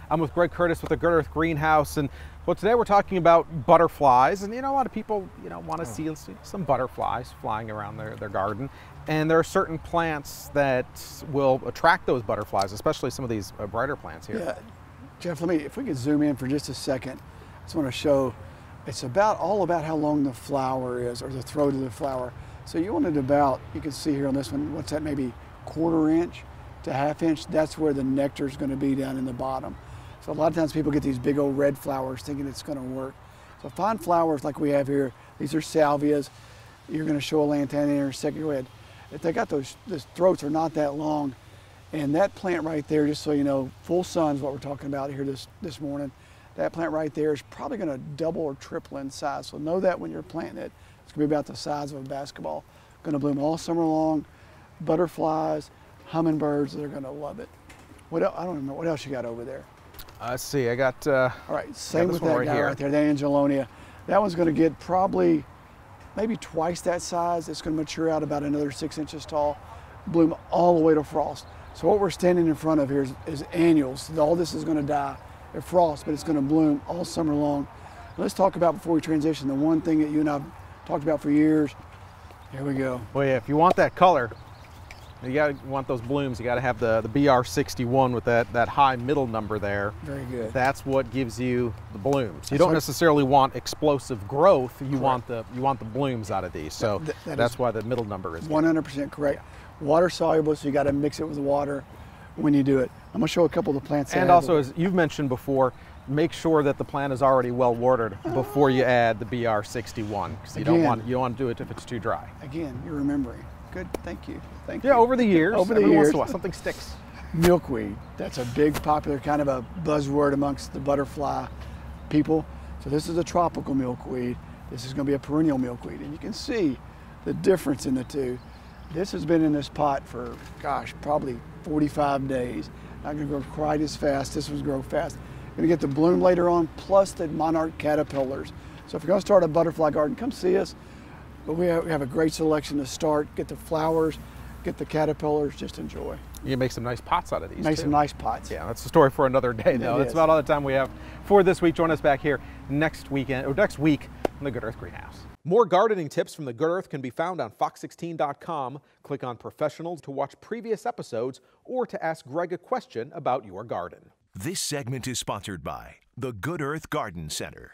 I'm with Greg Curtis with the Good Earth Greenhouse, and well, today we're talking about butterflies, and a lot of people want to see some butterflies flying around their garden, and there are certain plants that will attract those butterflies, especially some of these brighter plants here. Yeah, Jeff, if we could zoom in for just a second. I just want to show it's all about how long the flower is, or the throat of the flower. So you want it about, you can see here on this one, what's that, maybe 1/4 inch to 1/2 inch. That's where the nectar is going to be, down in the bottom. So a lot of times people get these big old red flowers thinking it's going to work. So fine flowers like we have here, these are salvias. You're going to show a lantana in a second. Go ahead. If they got those throats are not that long, and that plant right there, just so you know, full sun is what we're talking about here this morning. That plant right there is probably going to double or triple in size. So know that when you're planting it. It's going to be about the size of a basketball. Going to bloom all summer long. Butterflies, hummingbirds, they're going to love it. What else? I don't know what else you got over there. Let's see. I got. All right, same with that guy right there, the Angelonia. That one's going to get probably maybe twice that size. It's going to mature out about another 6 inches tall, bloom all the way to frost. So what we're standing in front of here is annuals. All this is going to die at frost, but it's going to bloom all summer long. Let's talk about, before we transition, the one thing that you and I have talked about for years. Here we go. Well, yeah, if you want that color, you want those blooms, you got to have the BR61 with that high middle number there. Very good. That's what gives you the blooms. You don't necessarily want explosive growth. You want the blooms out of these. So that's why the middle number is 100% correct. Yeah. Water soluble, so you got to mix it with water when you do it. I'm going to show a couple of the plants. And also, as you've mentioned before, make sure that the plant is already well watered before you add the BR61, because you don't want to do it if it's too dry. Again, you're remembering. Good, thank you. Thank you. Yeah, over the years, every once in a while, something sticks. Milkweed, that's a big popular kind of a buzzword amongst the butterfly people. So this is a tropical milkweed. This is going to be a perennial milkweed, and you can see the difference in the two. This has been in this pot for, gosh, probably 45 days. Not going to grow quite as fast. This one's grow fast. Going to get the bloom later on, plus the monarch caterpillars. So if you're going to start a butterfly garden, come see us. But we have a great selection to start. Get the flowers, get the caterpillars, just enjoy. You can make some nice pots out of these. Make some nice pots. Yeah, that's a story for another day, though. That's about all the time we have for this week. Join us back here next week on the Good Earth Greenhouse. More gardening tips from the Good Earth can be found on fox16.com. Click on Professionals to watch previous episodes or to ask Greg a question about your garden. This segment is sponsored by the Good Earth Garden Center.